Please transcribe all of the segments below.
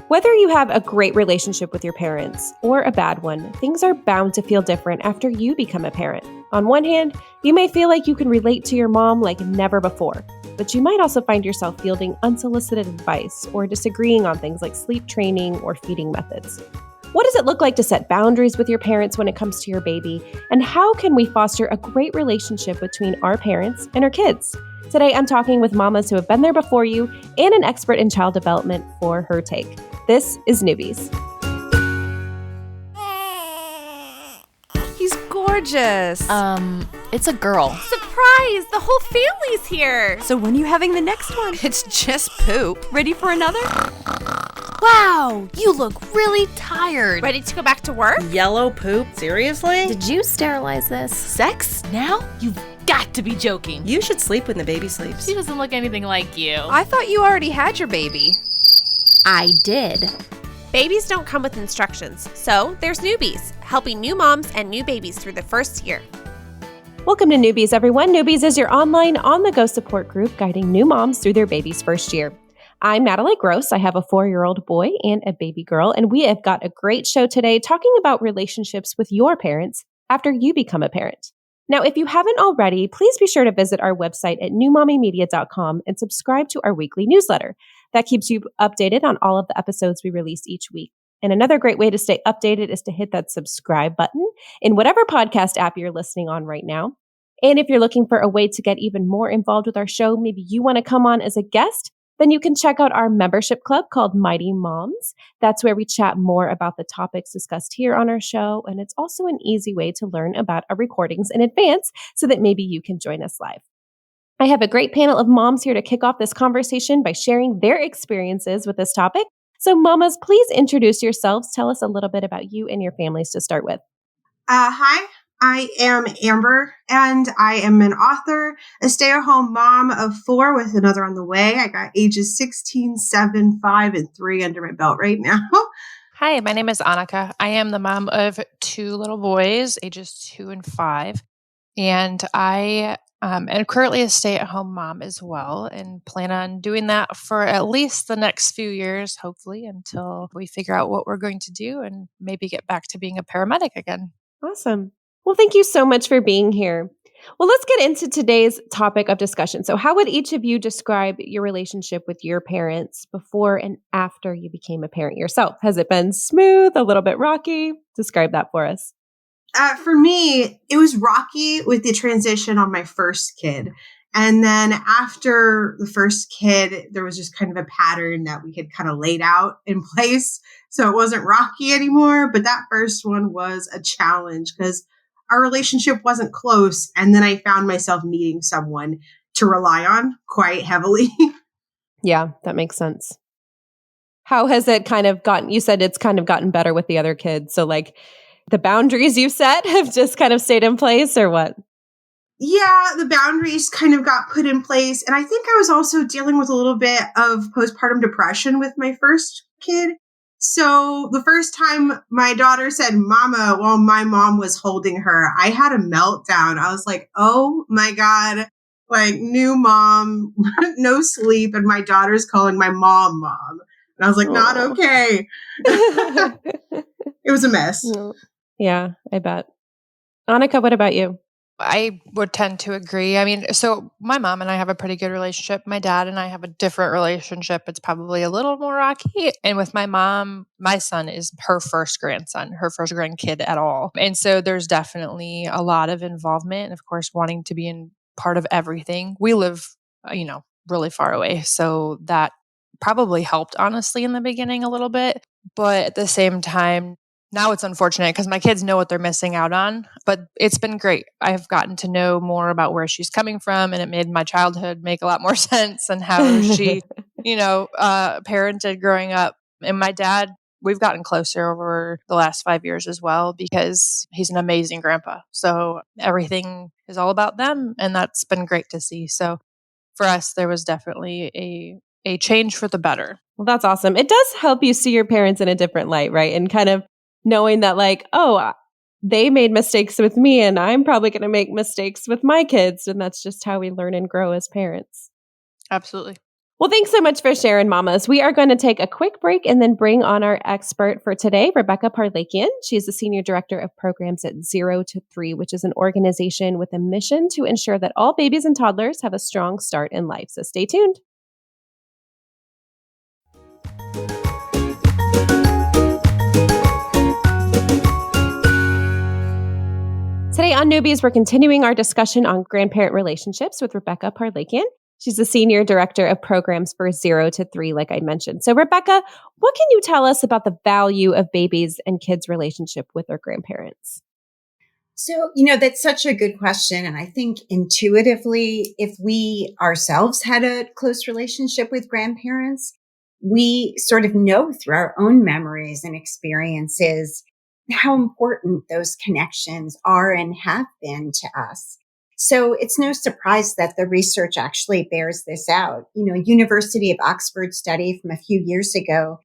Whether you have a great relationship with your parents or a bad one, things are bound to feel different after you become a parent. On one hand, you may feel like you can relate to your mom like never before, but you might also find yourself fielding unsolicited advice or disagreeing on things like sleep training or feeding methods. What does it look like to set boundaries with your parents when it comes to your baby? And how can we foster a great relationship between our parents and our kids? Today, I'm talking with mamas who have been there before you and an expert in child development for her take. This is Newbies. He's gorgeous. It's a girl. Surprise! The whole family's here. So when are you having the next one? It's just poop. Ready for another? Wow, you look really tired. Ready to go back to work? Yellow poop? Seriously? Did you sterilize this? Sex? Now? You've got to be joking. You should sleep when the baby sleeps. She doesn't look anything like you. I thought you already had your baby. I did. Babies don't come with instructions, so there's Newbies, helping new moms and new babies through the first year. Welcome to Newbies, everyone. Newbies is your online on-the-go support group guiding new moms through their baby's first year. I'm Natalie Gross. I have a 4-year-old boy and a baby girl, and we have got a great show today talking about relationships with your parents after you become a parent. Now, if you haven't already, please be sure to visit our website at newmommymedia.com and subscribe to our weekly newsletter. That keeps you updated on all of the episodes we release each week. And another great way to stay updated is to hit that subscribe button in whatever podcast app you're listening on right now. And if you're looking for a way to get even more involved with our show, maybe you want to come on as a guest, then you can check out our membership club called Mighty Moms. That's where we chat more about the topics discussed here on our show. And it's also an easy way to learn about our recordings in advance so that maybe you can join us live. I have a great panel of moms here to kick off this conversation by sharing their experiences with this topic. So mamas, please introduce yourselves. Tell us a little bit about you and your families to start with. Hi, I am Amber, and I am an author, a stay-at-home mom of 4 with another on the way. I got ages 16, 7, 5, and 3 under my belt right now. Hi, my name is Annika. I am the mom of 2 little boys, ages 2 and 5. And I am currently a stay-at-home mom as well and plan on doing that for at least the next few years, hopefully, until we figure out what we're going to do and maybe get back to being a paramedic again. Awesome. Well, thank you so much for being here. Well, let's get into today's topic of discussion. So how would each of you describe your relationship with your parents before and after you became a parent yourself? Has it been smooth, a little bit rocky? Describe that for us. For me, it was rocky with the transition on my first kid. And then after the first kid, there was just kind of a pattern that we had kind of laid out in place. So it wasn't rocky anymore. But that first one was a challenge because our relationship wasn't close. And then I found myself needing someone to rely on quite heavily. Yeah, that makes sense. How has it kind of gotten, you said it's kind of gotten better with the other kids. So like the boundaries you set have just kind of stayed in place or what? Yeah, the boundaries kind of got put in place. And I think I was also dealing with a little bit of postpartum depression with my first kid. So the first time my daughter said, "Mama," while my mom was holding her, I had a meltdown. I was like, oh my God, like new mom, no sleep. And my daughter's calling my mom. And I was like, not okay. It was a mess. Yeah, I bet. Annika, what about you? I would tend to agree. I mean, so my mom and I have a pretty good relationship. My dad and I have a different relationship. It's probably a little more rocky. And with my mom, my son is her first grandson, her first grandkid at all. And so there's definitely a lot of involvement and, of course, wanting to be in part of everything. We live, really far away. So that probably helped, honestly, in the beginning a little bit. But at the same time, now it's unfortunate because my kids know what they're missing out on, but it's been great. I've gotten to know more about where she's coming from, and it made my childhood make a lot more sense and how she, parented growing up. And my dad, we've gotten closer over the last 5 years as well because he's an amazing grandpa. So everything is all about them, and that's been great to see. So for us, there was definitely a change for the better. Well, that's awesome. It does help you see your parents in a different light, right? And kind of knowing that like, oh, they made mistakes with me, and I'm probably going to make mistakes with my kids. And that's just how we learn and grow as parents. Absolutely. Well, thanks so much for sharing, mamas. We are going to take a quick break and then bring on our expert for today, Rebecca Parlakian. She is the Senior Director of Programs at 0 to 3, which is an organization with a mission to ensure that all babies and toddlers have a strong start in life. So stay tuned. Today on Newbies, we're continuing our discussion on grandparent relationships with Rebecca Parlakian. She's the Senior Director of Programs for 0 to 3, like I mentioned. So, Rebecca, what can you tell us about the value of babies and kids' relationship with their grandparents? So, that's such a good question. And I think intuitively, if we ourselves had a close relationship with grandparents, we sort of know through our own memories and experiences how important those connections are and have been to us. So it's no surprise that the research actually bears this out. A University of Oxford study from a few years ago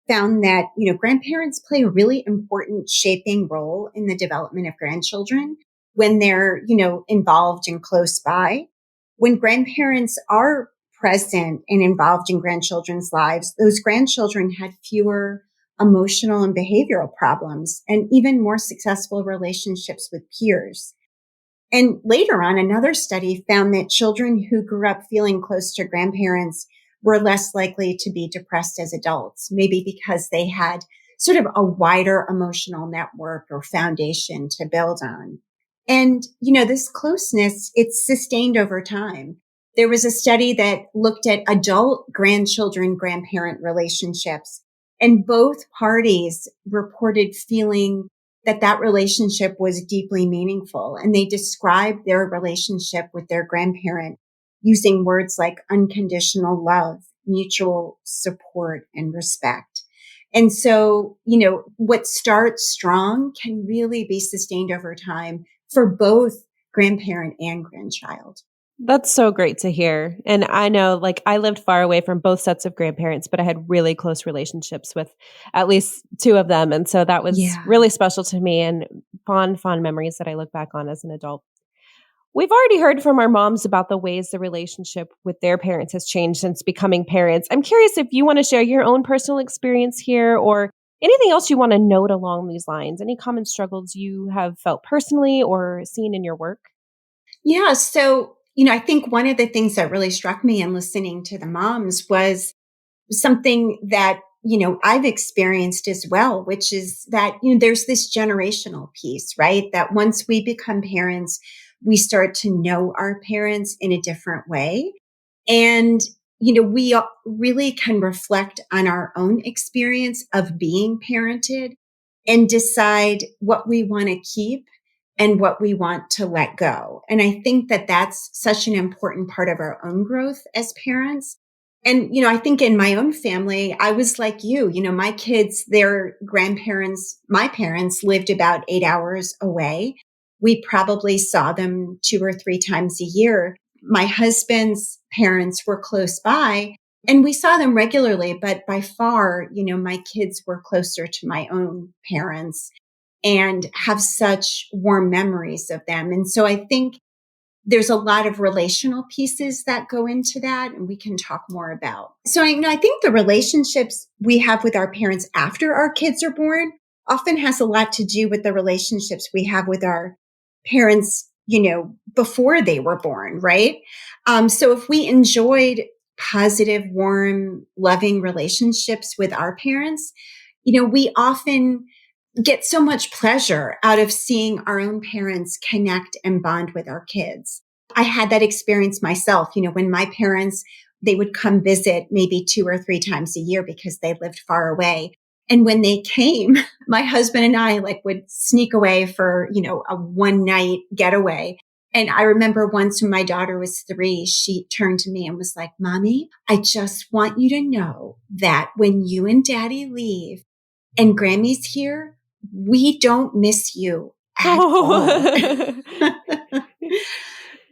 found that, grandparents play a really important shaping role in the development of grandchildren when they're, involved and close by. When grandparents are present and involved in grandchildren's lives, those grandchildren had fewer emotional and behavioral problems and even more successful relationships with peers. And later on, another study found that children who grew up feeling close to grandparents were less likely to be depressed as adults, maybe because they had sort of a wider emotional network or foundation to build on. And, this closeness, it's sustained over time. There was a study that looked at adult grandchildren-grandparent relationships, and both parties reported feeling that relationship was deeply meaningful. And they described their relationship with their grandparent using words like unconditional love, mutual support, and respect. And so, what starts strong can really be sustained over time for both grandparent and grandchild. That's so great to hear. And I know, I lived far away from both sets of grandparents, but I had really close relationships with at least two of them. And so that was really special to me and fond memories that I look back on as an adult. We've already heard from our moms about the ways the relationship with their parents has changed since becoming parents. I'm curious if you want to share your own personal experience here or anything else you want to note along these lines. Any common struggles you have felt personally or seen in your work? Yeah. So, I think one of the things that really struck me in listening to the moms was something that, I've experienced as well, which is that, there's this generational piece, right? That once we become parents, we start to know our parents in a different way. And, we really can reflect on our own experience of being parented and decide what we want to keep and what we want to let go. And I think that that's such an important part of our own growth as parents. And, I think in my own family, I was like you, my kids, their grandparents, my parents lived about 8 hours away. We probably saw them 2 or 3 times a year. My husband's parents were close by and we saw them regularly, but by far, my kids were closer to my own parents and have such warm memories of them. And so I think there's a lot of relational pieces that go into that, and we can talk more about. So I think the relationships we have with our parents after our kids are born often has a lot to do with the relationships we have with our parents, before they were born, right? So if we enjoyed positive, warm, loving relationships with our parents, we often get so much pleasure out of seeing our own parents connect and bond with our kids. I had that experience myself, when my parents, they would come visit maybe 2 or 3 times a year because they lived far away. And when they came, my husband and I would sneak away for, a one night getaway. And I remember once when my daughter was 3, she turned to me and was like, "Mommy, I just want you to know that when you and Daddy leave and Grammy's here, we don't miss you at all."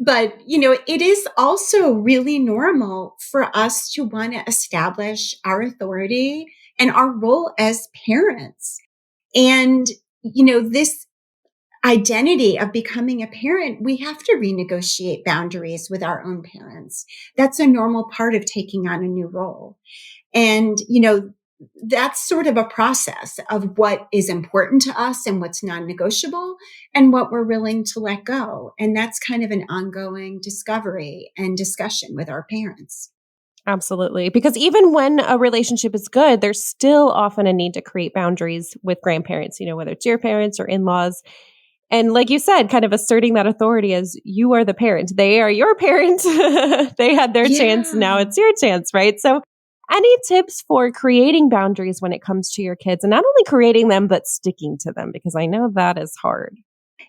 But, it is also really normal for us to want to establish our authority and our role as parents. And, this identity of becoming a parent, we have to renegotiate boundaries with our own parents. That's a normal part of taking on a new role. And, that's sort of a process of what is important to us and what's non-negotiable and what we're willing to let go. And that's kind of an ongoing discovery and discussion with our parents. Absolutely. Because even when a relationship is good, there's still often a need to create boundaries with grandparents, whether it's your parents or in-laws. And like you said, kind of asserting that authority as you are the parent. They are your parent. They had their chance. Now it's your chance, right? So any tips for creating boundaries when it comes to your kids and not only creating them, but sticking to them? Because I know that is hard.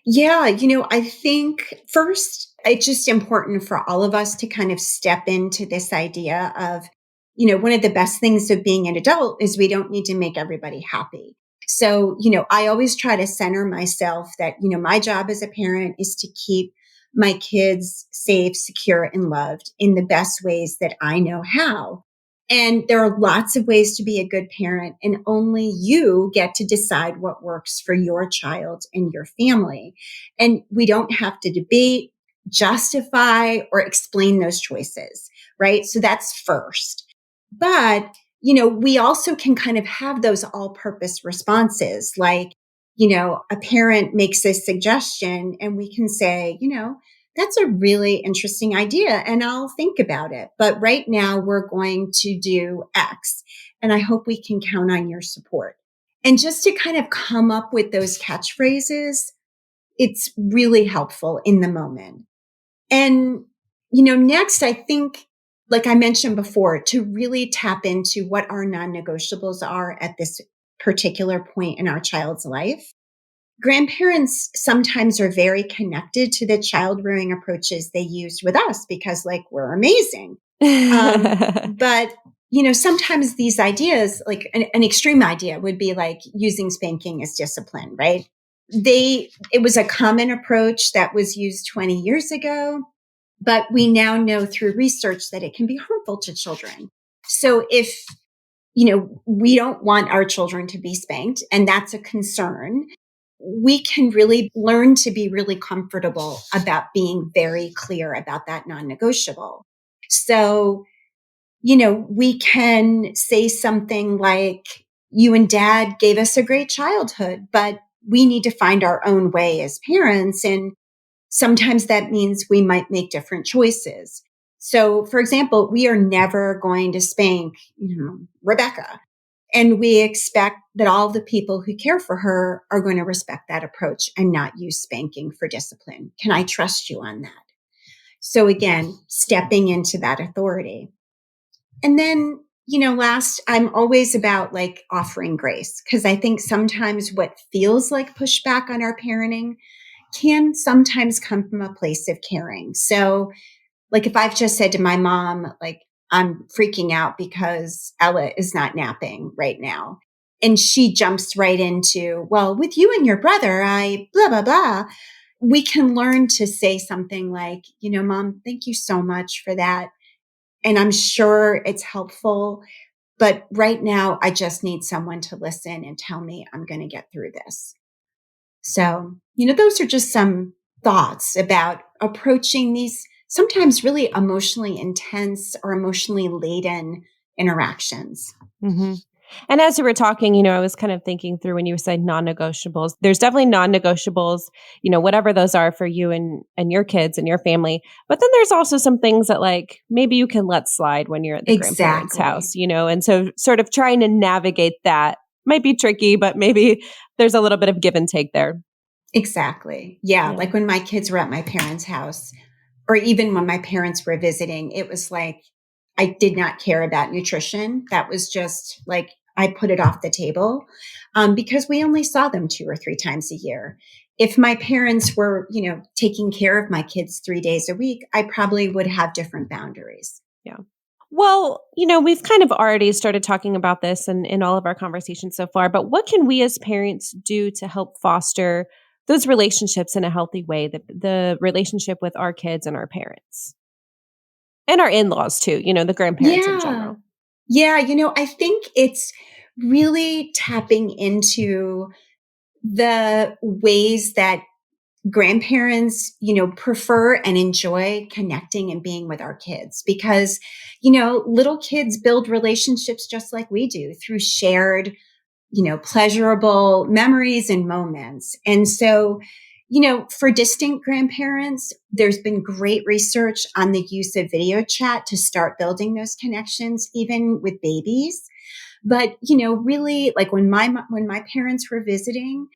Yeah, I think first, it's just important for all of us to kind of step into this idea of, one of the best things of being an adult is we don't need to make everybody happy. So, I always try to center myself that, my job as a parent is to keep my kids safe, secure, and loved in the best ways that I know how. And there are lots of ways to be a good parent, and only you get to decide what works for your child and your family. And we don't have to debate, justify, or explain those choices, right? So that's first. But, we also can kind of have those all-purpose responses, like, a parent makes a suggestion and we can say, that's a really interesting idea and I'll think about it. But right now we're going to do X and I hope we can count on your support. And just to kind of come up with those catchphrases, it's really helpful in the moment. And, next, I think, like I mentioned before, to really tap into what our non-negotiables are at this particular point in our child's life. Grandparents sometimes are very connected to the child rearing approaches they used with us because we're amazing. But, sometimes these ideas, like an extreme idea would be like using spanking as discipline, right? It was a common approach that was used 20 years ago, but we now know through research that it can be harmful to children. So if, we don't want our children to be spanked, and that's a concern, we can really learn to be really comfortable about being very clear about that non-negotiable. So, we can say something like, you and dad gave us a great childhood, but we need to find our own way as parents. And sometimes that means we might make different choices. So, for example, we are never going to spank, Rebecca. And we expect that all the people who care for her are going to respect that approach and not use spanking for discipline. Can I trust you on that? So again, stepping into that authority. And then, last, I'm always about offering grace, because I think sometimes what feels like pushback on our parenting can sometimes come from a place of caring. So if I've just said to my mom, I'm freaking out because Ella is not napping right now. And she jumps right into, well, with you and your brother, I blah, blah, blah. We can learn to say something like, Mom, thank you so much for that. And I'm sure it's helpful. But right now, I just need someone to listen and tell me I'm going to get through this. So, those are just some thoughts about approaching these sometimes really emotionally intense or emotionally laden interactions. Mm-hmm. And as you were talking, I was kind of thinking through when you said non-negotiables. There's definitely non-negotiables, whatever those are for you and your kids and your family. But then there's also some things that maybe you can let slide when you're at the grandparents' house, and so sort of trying to navigate that might be tricky, but maybe there's a little bit of give and take there. Exactly. Yeah. Like when my kids were at my parents' house, or even when my parents were visiting, it was like, I did not care about nutrition. That was just I put it off the table because we only saw them 2 or 3 times a year. If my parents were, taking care of my kids 3 days a week, I probably would have different boundaries. Yeah. Well, we've kind of already started talking about this in all of our conversations so far, but what can we as parents do to help foster those relationships in a healthy way, the relationship with our kids and our parents? And our in-laws too, the grandparents in general. Yeah, I think it's really tapping into the ways that grandparents, prefer and enjoy connecting and being with our kids because, little kids build relationships just like we do through shared, pleasurable memories and moments. And so, for distant grandparents, there's been great research on the use of video chat to start building those connections, even with babies. But, really like when my parents were visiting,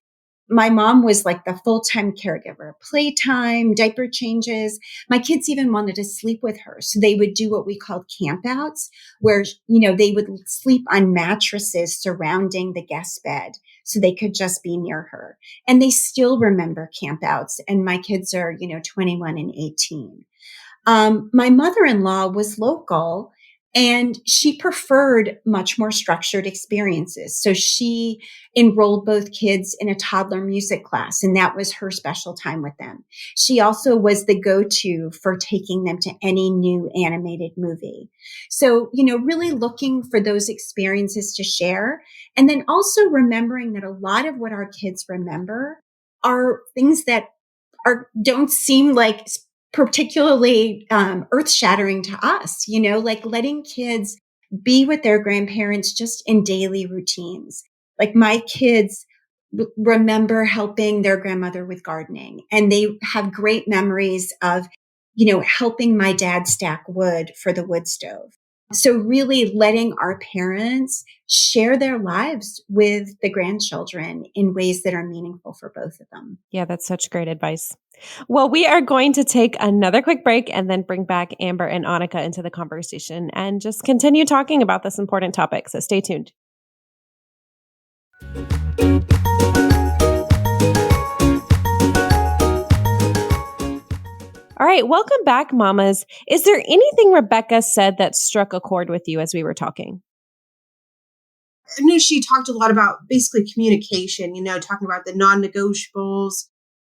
my mom was like the full-time caregiver, playtime, diaper changes. My kids even wanted to sleep with her. So they would do what we called campouts where, they would sleep on mattresses surrounding the guest bed so they could just be near her. And they still remember campouts. And my kids are, 21 and 18. My mother-in-law was local and she preferred much more structured experiences. So she enrolled both kids in a toddler music class, and that was her special time with them. She also was the go-to for taking them to any new animated movie. So, really looking for those experiences to share. And then also remembering that a lot of what our kids remember are things that don't seem like particularly earth-shattering to us, like letting kids be with their grandparents just in daily routines. Like my kids remember helping their grandmother with gardening, and they have great memories of, helping my dad stack wood for the wood stove. So really letting our parents share their lives with the grandchildren in ways that are meaningful for both of them. Yeah, that's such great advice. Well, we are going to take another quick break and then bring back Amber and Annika into the conversation and just continue talking about this important topic. So stay tuned. All right, welcome back, mamas. Is there anything Rebecca said that struck a chord with you as we were talking? I know she talked a lot about basically communication, talking about the non-negotiables.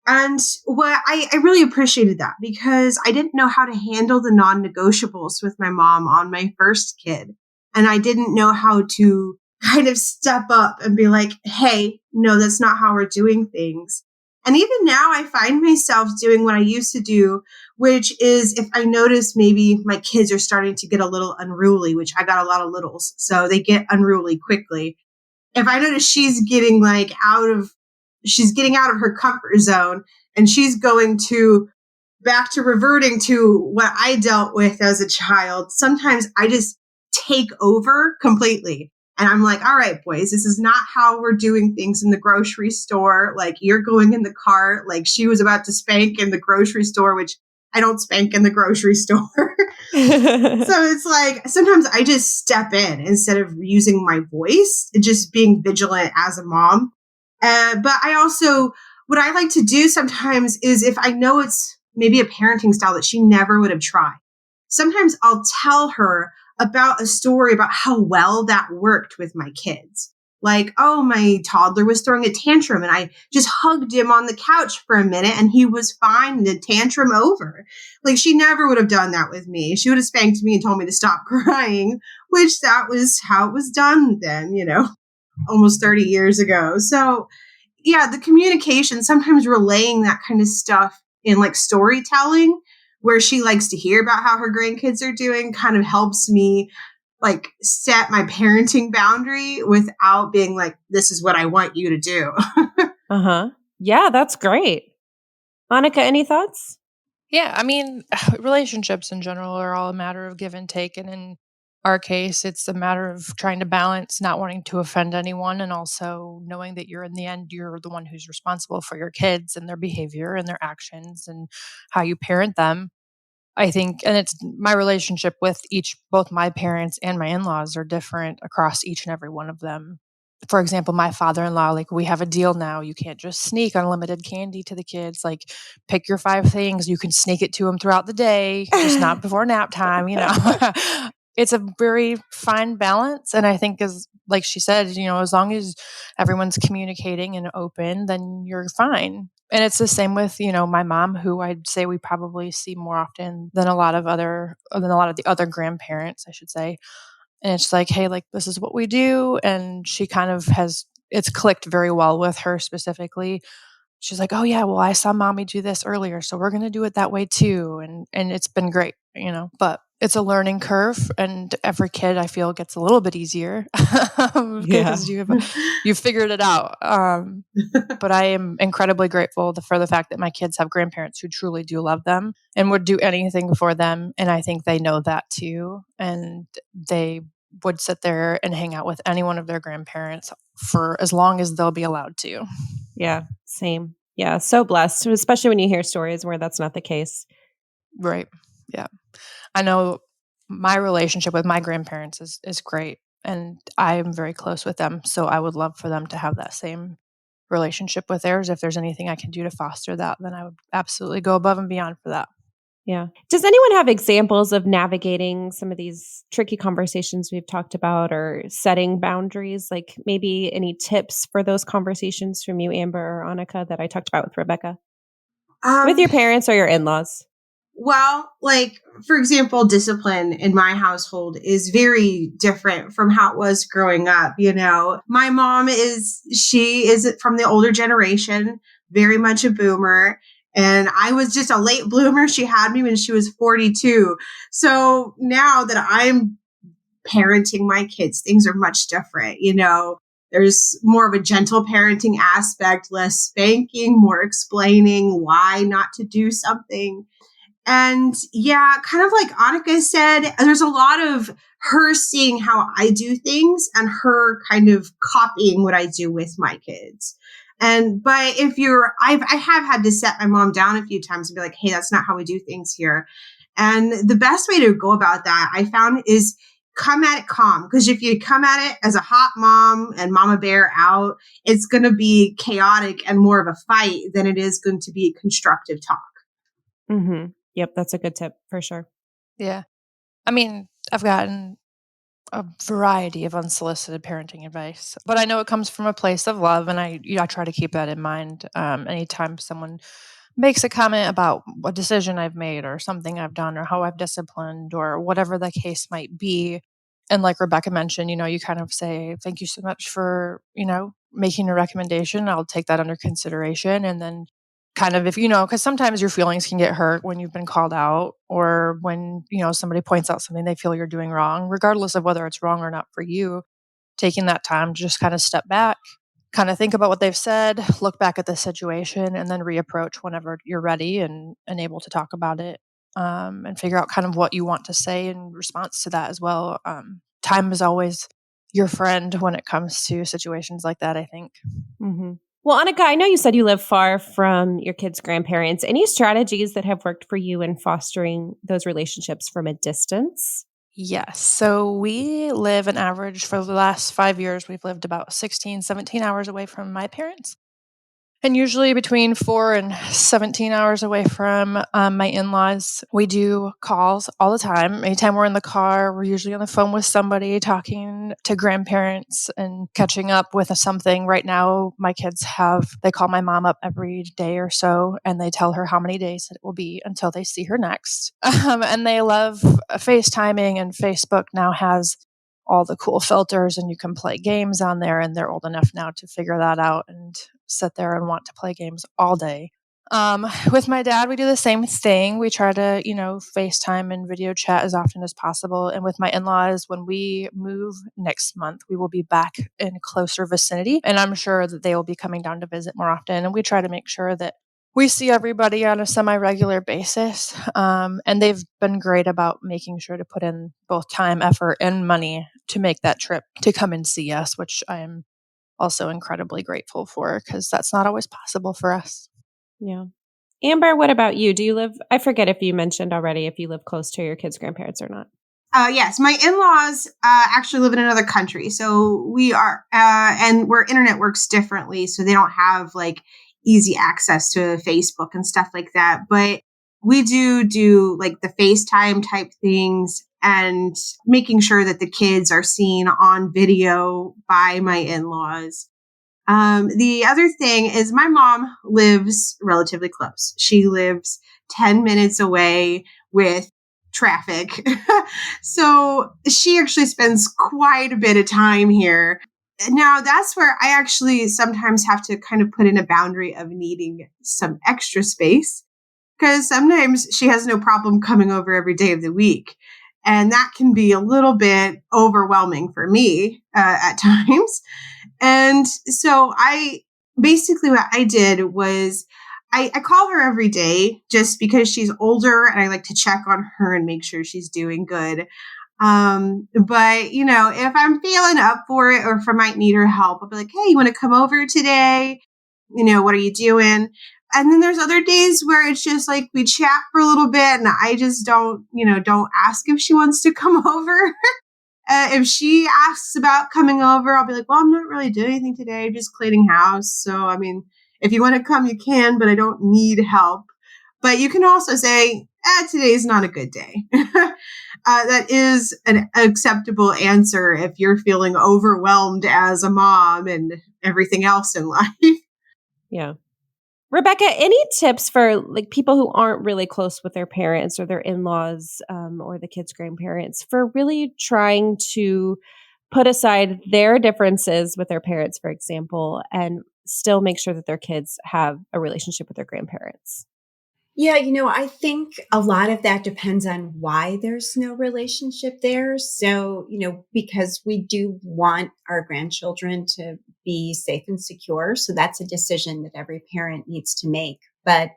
And what I really appreciated that because I didn't know how to handle the non-negotiables with my mom on my first kid. And I didn't know how to kind of step up and be like, hey, no, that's not how we're doing things. And even now I find myself doing what I used to do, which is if I notice maybe my kids are starting to get a little unruly, which I got a lot of littles, so they get unruly quickly. If I notice she's getting out of her comfort zone and she's going to back to reverting to what I dealt with as a child, sometimes I just take over completely. And I'm like, all right, boys, this is not how we're doing things in the grocery store. Like you're going in the cart. Like she was about to spank in the grocery store, which I don't spank in the grocery store. So it's like, sometimes I just step in instead of using my voice and just being vigilant as a mom. But I also, what I like to do sometimes is if I know it's maybe a parenting style that she never would have tried, sometimes I'll tell her about a story about how well that worked with my kids. Like, oh, my toddler was throwing a tantrum and I just hugged him on the couch for a minute and he was fine, the tantrum over. Like she never would have done that with me. She would have spanked me and told me to stop crying, which that was how it was done then, almost 30 years ago. So yeah, the communication, sometimes relaying that kind of stuff in like storytelling where she likes to hear about how her grandkids are doing kind of helps me like set my parenting boundary without being like, this is what I want you to do. Uh-huh. Yeah, that's great. Annika, any thoughts? Yeah, I mean, relationships in general are all a matter of give and take. And in our case, it's a matter of trying to balance not wanting to offend anyone and also knowing that you're in the end, you're the one who's responsible for your kids and their behavior and their actions and how you parent them. I think, and it's my relationship with both my parents and my in-laws are different across each and every one of them. For example, my father-in-law, like we have a deal now. You can't just sneak unlimited candy to the kids. Like pick your 5 things. You can sneak it to them throughout the day, just not before nap time, It's a very fine balance. And I think as like she said, as long as everyone's communicating and open, then you're fine. And it's the same with, my mom, who I'd say we probably see more often than a lot of the other grandparents, I should say. And it's like, hey, like this is what we do. And she kind of it's clicked very well with her specifically she's like, oh yeah, well, I saw mommy do this earlier, so we're going to do it that way too. And it's been great, but it's a learning curve, and every kid I feel gets a little bit easier because you've figured it out. But I am incredibly grateful for the fact that my kids have grandparents who truly do love them and would do anything for them. And I think they know that too. And they would sit there and hang out with any one of their grandparents for as long as they'll be allowed to. Yeah, same. Yeah, so blessed, especially when you hear stories where that's not the case. Right. Yeah. I know my relationship with my grandparents is great, and I am very close with them. So I would love for them to have that same relationship with theirs. If there's anything I can do to foster that, then I would absolutely go above and beyond for that. Yeah. Does anyone have examples of navigating some of these tricky conversations we've talked about or setting boundaries? Like maybe any tips for those conversations from you, Amber or Annika, that I talked about with Rebecca? With your parents or your in-laws? Well, like, for example, discipline in my household is very different from how it was growing up. My mom she is from the older generation, very much a boomer. And I was just a late bloomer. She had me when she was 42. So now that I'm parenting my kids, things are much different. There's more of a gentle parenting aspect, less spanking, more explaining why not to do something. And yeah, kind of like Annika said, there's a lot of her seeing how I do things and her kind of copying what I do with my kids. But I have had to set my mom down a few times and be like, hey, that's not how we do things here. And the best way to go about that, I found, is come at it calm. Because if you come at it as a hot mom and mama bear out, it's going to be chaotic and more of a fight than it is going to be constructive talk. Mm-hmm. Yep, that's a good tip for sure. Yeah. I mean, I've gotten a variety of unsolicited parenting advice, but I know it comes from a place of love, and I try to keep that in mind. Anytime someone makes a comment about a decision I've made or something I've done or how I've disciplined or whatever the case might be, and like Rebecca mentioned, you kind of say, thank you so much for, making a recommendation. I'll take that under consideration. And then kind of, if because sometimes your feelings can get hurt when you've been called out, or when somebody points out something they feel you're doing wrong, regardless of whether it's wrong or not for you. Taking that time to just kind of step back, kind of think about what they've said, look back at the situation, and then reapproach whenever you're ready and able to talk about it, and figure out kind of what you want to say in response to that as well. Time is always your friend when it comes to situations like that, I think. Mm-hmm. Well, Annika, I know you said you live far from your kids' grandparents. Any strategies that have worked for you in fostering those relationships from a distance? Yes. So we live an average for the last 5 years. We've lived about 16, 17 hours away from my parents. And usually between 4 and 17 hours away from my in-laws. We do calls all the time. Anytime we're in the car, we're usually on the phone with somebody, talking to grandparents and catching up with something. Right now, my kids they call my mom up every day or so, and they tell her how many days it will be until they see her next. And they love FaceTiming, and Facebook now has all the cool filters, and you can play games on there, and they're old enough now to figure that out and sit there and want to play games all day. With my dad, we do the same thing. We try to, FaceTime and video chat as often as possible. And with my in-laws, when we move next month, we will be back in closer vicinity. And I'm sure that they will be coming down to visit more often. And we try to make sure that we see everybody on a semi-regular basis. And they've been great about making sure to put in both time, effort, and money to make that trip to come and see us, which I'm also incredibly grateful for, because that's not always possible for us. Yeah. Amber, what about you? I forget if you mentioned already if you live close to your kids' grandparents or not. Yes, my in-laws actually live in another country. So we are, and where internet works differently. So they don't have like easy access to Facebook and stuff like that. But we do like the FaceTime type things and making sure that the kids are seen on video by my in-laws. The other thing is my mom lives relatively close. She lives 10 minutes away with traffic. So she actually spends quite a bit of time here. Now that's where I actually sometimes have to kind of put in a boundary of needing some extra space, because sometimes she has no problem coming over every day of the week. And that can be a little bit overwhelming for me at times. And so basically what I did was I call her every day just because she's older and I like to check on her and make sure she's doing good. But if I'm feeling up for it or if I might need her help, I'll be like, hey, you want to come over today? What are you doing? And then there's other days where it's just like we chat for a little bit and I just don't ask if she wants to come over. If she asks about coming over, I'll be like, well, I'm not really doing anything today, just cleaning house. So, I mean, if you want to come, you can, but I don't need help. But you can also say, today's not a good day. That is an acceptable answer if you're feeling overwhelmed as a mom and everything else in life. Yeah. Rebecca, any tips for like people who aren't really close with their parents or their in-laws or the kids' grandparents for really trying to put aside their differences with their parents, for example, and still make sure that their kids have a relationship with their grandparents? Yeah, I think a lot of that depends on why there's no relationship there. So, because we do want our grandchildren to be safe and secure. So that's a decision that every parent needs to make. But,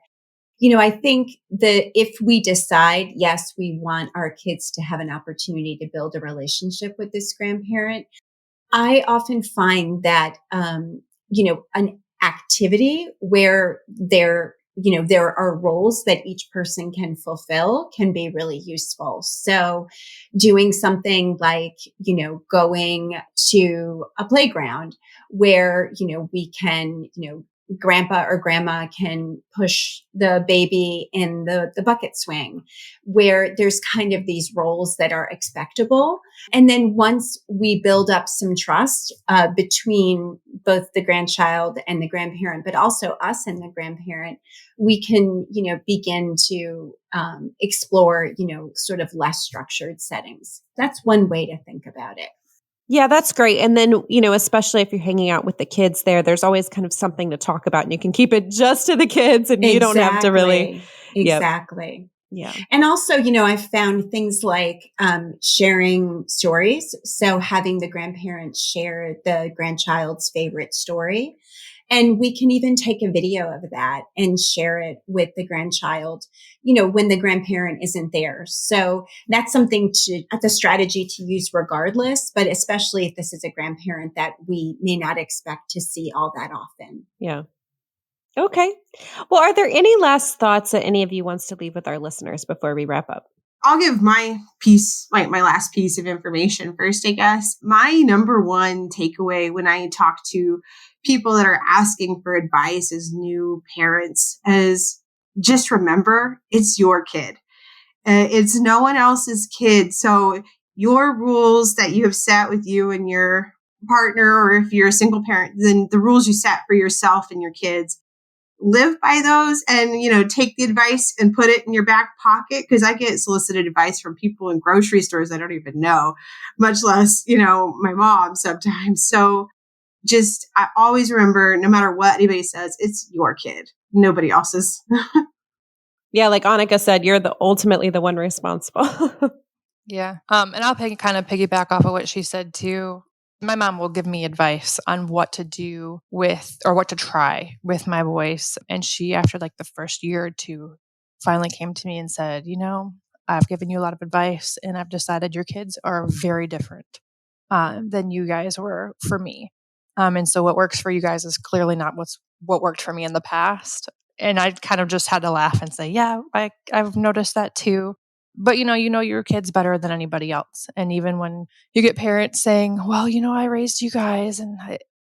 I think that if we decide, yes, we want our kids to have an opportunity to build a relationship with this grandparent, I often find that, an activity where there are roles that each person can fulfill can be really useful. So doing something like, going to a playground where, we can, grandpa or grandma can push the baby in the bucket swing, where there's kind of these roles that are expectable. And then once we build up some trust between both the grandchild and the grandparent, but also us and the grandparent, we can, begin to explore, sort of less structured settings. That's one way to think about it. Yeah, that's great. And then, especially if you're hanging out with the kids there's always kind of something to talk about and you can keep it just to the kids and you don't have to really. Yep. Exactly. Yeah. And also, I've found things like sharing stories. So having the grandparents share the grandchild's favorite story. And we can even take a video of that and share it with the grandchild, when the grandparent isn't there. So that's the strategy to use regardless, but especially if this is a grandparent that we may not expect to see all that often. Yeah. Okay. Well, are there any last thoughts that any of you wants to leave with our listeners before we wrap up? I'll give my piece, like my last piece of information first, I guess. My number one takeaway when I talk to people that are asking for advice as new parents is just remember it's your kid. It's no one else's kid. So your rules that you have set with you and your partner, or if you're a single parent, then the rules you set for yourself and your kids, live by those and, take the advice and put it in your back pocket. Cause I get solicited advice from people in grocery stores I don't even know, much less, my mom sometimes. So I always remember, no matter what anybody says, it's your kid, nobody else's. Yeah. Like Annika said, you're ultimately the one responsible. Yeah. And I'll kind of piggyback off of what she said too. My mom will give me advice on what to do with or what to try with my voice. And she, after like the first year or two, finally came to me and said, I've given you a lot of advice and I've decided your kids are very different than you guys were for me. And so what works for you guys is clearly not what worked for me in the past. And I kind of just had to laugh and say, yeah, I've noticed that too. But you know your kids better than anybody else. And even when you get parents saying, well, I raised you guys, and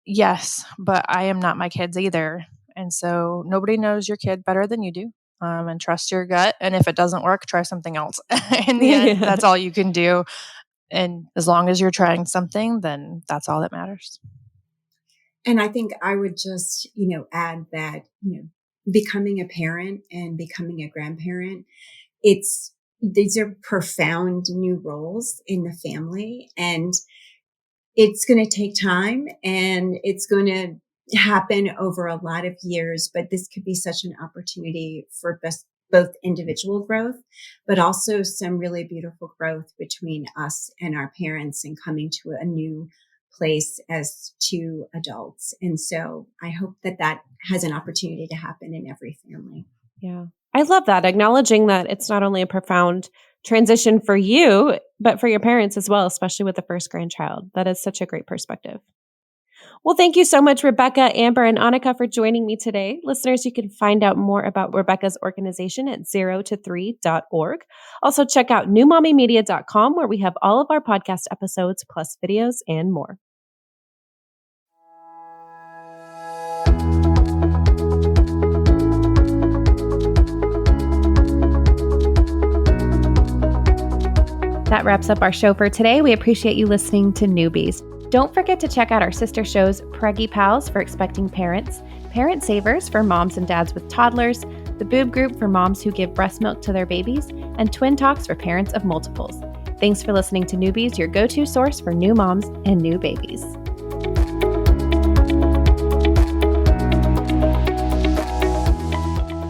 yes, but I am not my kids either. And so nobody knows your kid better than you do. And trust your gut. And if it doesn't work, try something else. In the end, that's all you can do. And as long as you're trying something, then that's all that matters. And I think I would just, add that, becoming a parent and becoming a grandparent, these are profound new roles in the family. And it's going to take time and it's going to happen over a lot of years, but this could be such an opportunity for both individual growth, but also some really beautiful growth between us and our parents and coming to a new place as two adults. And so I hope that that has an opportunity to happen in every family. Yeah. I love that, acknowledging that it's not only a profound transition for you, but for your parents as well, especially with the first grandchild. That is such a great perspective. Well, thank you so much, Rebecca, Amber, and Annika for joining me today. Listeners, you can find out more about Rebecca's organization at 0to3.org. Also, check out newmommymedia.com, where we have all of our podcast episodes, plus videos and more. That wraps up our show for today. We appreciate you listening to Newbies. Don't forget to check out our sister shows, Preggy Pals for expecting parents, Parent Savers for moms and dads with toddlers, the Boob Group for moms who give breast milk to their babies, and Twin Talks for parents of multiples. Thanks for listening to Newbies, your go-to source for new moms and new babies.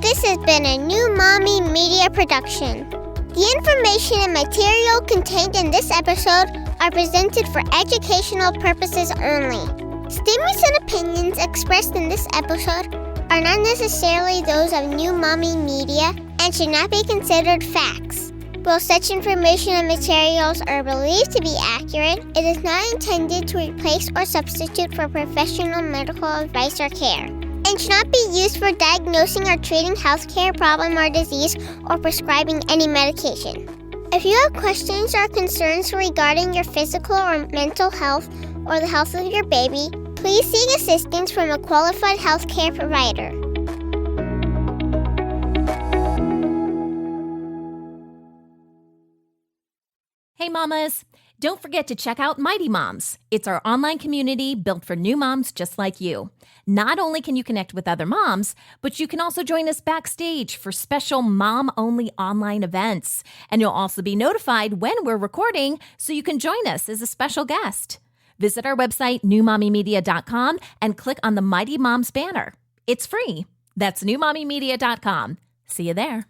This has been a New Mommy Media production. The information and material contained in this episode are presented for educational purposes only. Statements and opinions expressed in this episode are not necessarily those of New Mommy Media and should not be considered facts. While such information and materials are believed to be accurate, it is not intended to replace or substitute for professional medical advice or care, and should not be used for diagnosing or treating healthcare problem or disease or prescribing any medication. If you have questions or concerns regarding your physical or mental health or the health of your baby, please seek assistance from a qualified healthcare provider. Hey mamas, don't forget to check out Mighty Moms. It's our online community built for new moms just like you. Not only can you connect with other moms, but you can also join us backstage for special mom-only online events. And you'll also be notified when we're recording so you can join us as a special guest. Visit our website, newmommymedia.com, and click on the Mighty Moms banner. It's free. That's newmommymedia.com. See you there.